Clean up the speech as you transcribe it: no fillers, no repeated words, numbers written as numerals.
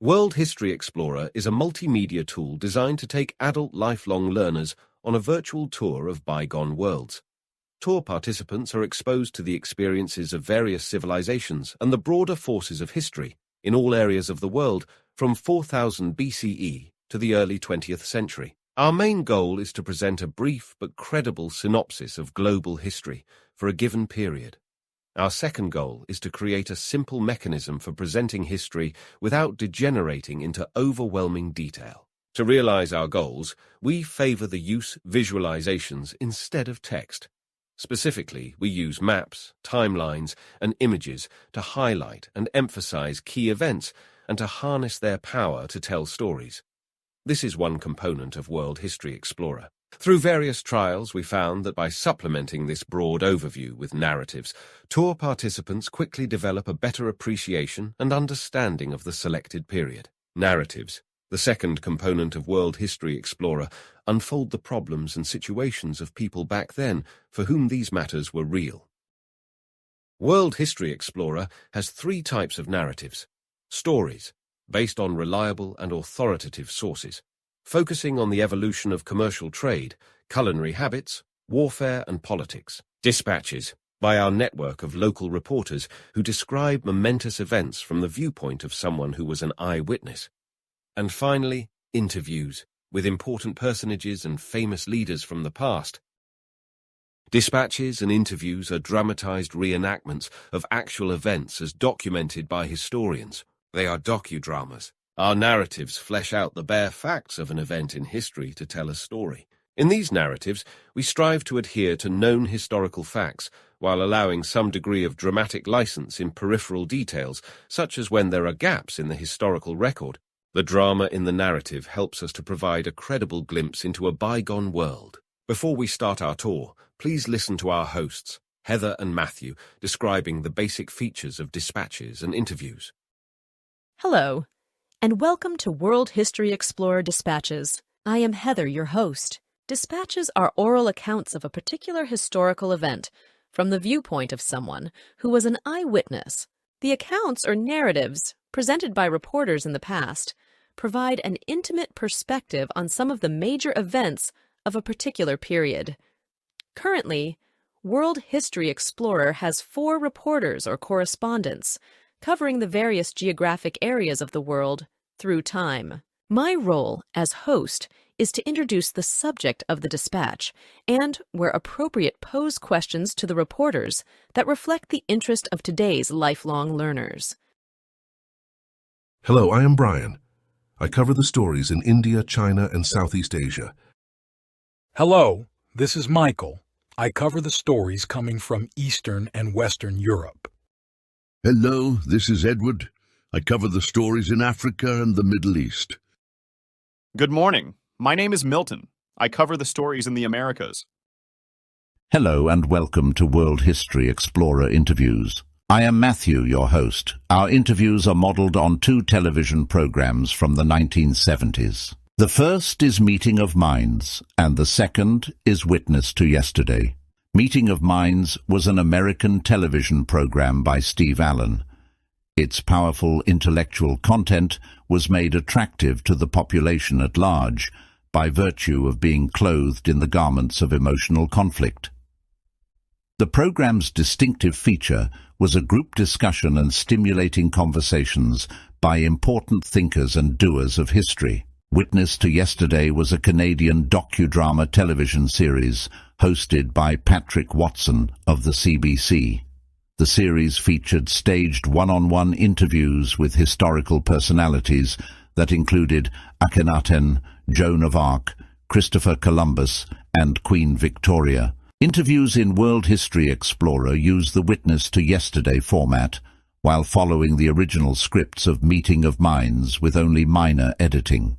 World History Explorer is a multimedia tool designed to take adult lifelong learners on a virtual tour of bygone worlds. Tour participants are exposed to the experiences of various civilizations and the broader forces of history in all areas of the world from 4000 BCE to the early 20th century. Our main goal is to present a brief but credible synopsis of global history for a given period. Our second goal is to create a simple mechanism for presenting history without degenerating into overwhelming detail. To realize our goals, we favor the use of visualizations instead of text. Specifically, we use maps, timelines, and images to highlight and emphasize key events and to harness their power to tell stories. This is one component of World History Explorer. Through various trials, we found that by supplementing this broad overview with narratives, tour participants quickly develop a better appreciation and understanding of the selected period. Narratives, the second component of World History Explorer, unfold the problems and situations of people back then for whom these matters were real. World History Explorer has three types of narratives. Stories, based on reliable and authoritative sources, focusing on the evolution of commercial trade, culinary habits, warfare, and politics. Dispatches, by our network of local reporters who describe momentous events from the viewpoint of someone who was an eyewitness. And finally, interviews, with important personages and famous leaders from the past. Dispatches and interviews are dramatized reenactments of actual events as documented by historians. They are docudramas. Our narratives flesh out the bare facts of an event in history to tell a story. In these narratives, we strive to adhere to known historical facts while allowing some degree of dramatic license in peripheral details, such as when there are gaps in the historical record. The drama in the narrative helps us to provide a credible glimpse into a bygone world. Before we start our tour, please listen to our hosts, Heather and Matthew, describing the basic features of dispatches and interviews. Hello, and welcome to World History Explorer Dispatches. I am Heather, your host. Dispatches are oral accounts of a particular historical event from the viewpoint of someone who was an eyewitness. The accounts or narratives, presented by reporters in the past, provide an intimate perspective on some of the major events of a particular period. Currently, World History Explorer has 4 reporters or correspondents covering the various geographic areas of the world through time. My role as host is to introduce the subject of the dispatch and, where appropriate, pose questions to the reporters that reflect the interest of today's lifelong learners. Hello, I am Brian. I cover the stories in India, China, and Southeast Asia. Hello, this is Michael. I cover the stories coming from Eastern and Western Europe. Hello, this is Edward. I cover the stories in Africa and the Middle East. Good morning. My name is Milton. I cover the stories in the Americas. Hello and welcome to World History Explorer Interviews. I am Matthew, your host. Our interviews are modeled on 2 television programs from the 1970s. The first is Meeting of Minds, and the second is Witness to Yesterday. Meeting of Minds was an American television program by Steve Allen. Its powerful intellectual content was made attractive to the population at large by virtue of being clothed in the garments of emotional conflict. The program's distinctive feature was a group discussion and stimulating conversations by important thinkers and doers of history. Witness to Yesterday was a Canadian docudrama television series hosted by Patrick Watson of the CBC. The series featured staged one-on-one interviews with historical personalities that included Akhenaten, Joan of Arc, Christopher Columbus, and Queen Victoria. Interviews in World History Explorer use the Witness to Yesterday format, while following the original scripts of Meeting of Minds with only minor editing.